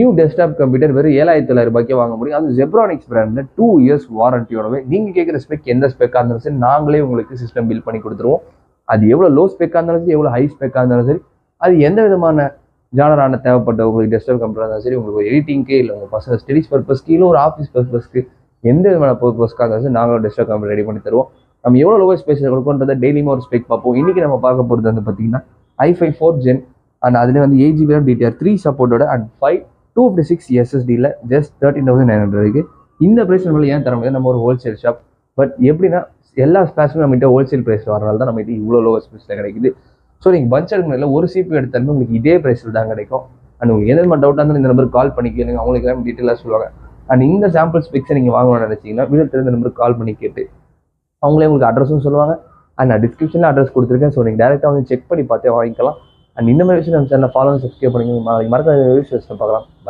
New desktop computer வெறும் 7,900 வாங்க முடியும். அது ஜெப்ரானிக்ஸ் பிராண்டில் 2 இயர்ஸ் வாரண்டியோடவே நீங்கள் கேட்குற ஸ்பெக் எந்த ஸ்பெக்காக இருந்தாலும் சரி நாங்களே உங்களுக்கு சிஸ்டம் பில்ட் பண்ணி கொடுத்துருவோம். அது எவ்வளோ லோ ஸ்பெக்காக இருந்தாலும் சரி, எவ்வளோ ஹை ஸ்பெக்காக இருந்தாலும் சரி, அது எந்த விதமான ஜானரான தேவைப்பட்ட உங்களுக்கு டெஸ்க்டாப் கம்ப்யூட்டராக இருந்தாலும் சரி, உங்களுக்கு எடிட்டிங்க்கே இல்லை உங்கள் பசங்க ஸ்டடிஸ் பர்பஸ்க்கு இல்லை ஒரு ஆஃபீஸ் பர்பஸ்க்கு எந்த விதமான பர்பஸ்க்காக இருந்தாலும் சரி நாங்களும் டெஸ்க்டாப் கம்ப்யூட்டர் ரெடி பண்ணி தருவோம். நம்ம எவ்வளோ லோவர் ஸ்பேஸ் கொடுக்கன்றதை டெய்லியுமே ஒரு ஸ்பெக் பார்ப்போம். இன்றைக்கி நம்ம பார்க்க போகிறது வந்து பார்த்தீங்கன்னா i5 4th Gen அண்ட் அதில் வந்து 8GB DDR3 சப்போர்ட்டோட அண்ட் 256 SSDயில் ஜஸ்ட் 13,900 இந்த ப்ரைஸ் நம்மளால் ஏன் தர முடியாது? நம்ம ஒரு ஹோல்சேல் ஷாப். பட் எப்படின்னா எல்லா ஸ்பேஸும் நம்மகிட்ட ஹோல்சேல் ப்ரைஸ் வரனால தான் நம்மகிட்ட இவ்வளோ லோவர் ஸ்பேஸில் கிடைக்குது. ஸோ நீங்கள் பட்ஜெட் எடுக்கணும் ஒரு CPU எடுத்தாலுமே உங்களுக்கு இதே ப்ரைஸில் தான் கிடைக்கும். அண்ட் உங்களுக்கு எந்த மாதிரி டவுட்டாக இருந்தாலும் இந்த நம்பருக்கு கால் பண்ணி கேளுங்க, அவங்களுக்கு எல்லாம் டீட்டெயிலாக சொல்லுவாங்க. அண்ட் இந்த சாம்பிள் ஸ்பெக்ஸை நீங்கள் வாங்கணும்னு நினச்சிங்கன்னா வீடியோ தெரிந்த நம்பருக்கு கால் பண்ணி கேட்டு அவங்களே உங்களுக்கு அட்ரஸும் சொல்லுவாங்க. அண்ட் நான் டிஸ்கிரிப்ஷனில் அட்ரஸ் கொடுத்துருக்கேன். ஸோ நீங்கள் டேரெக்டாக வந்து செக் பண்ணி பார்த்தே வாங்கிக்கலாம். அண்ட் இந்த மாதிரி விஷயம் நம்ம சேனலில் ஃபாலோ சப்ஸ்கிரைப் பண்ணிங்க. மறக்காத வீடியோஸ் பார்க்கலாம்.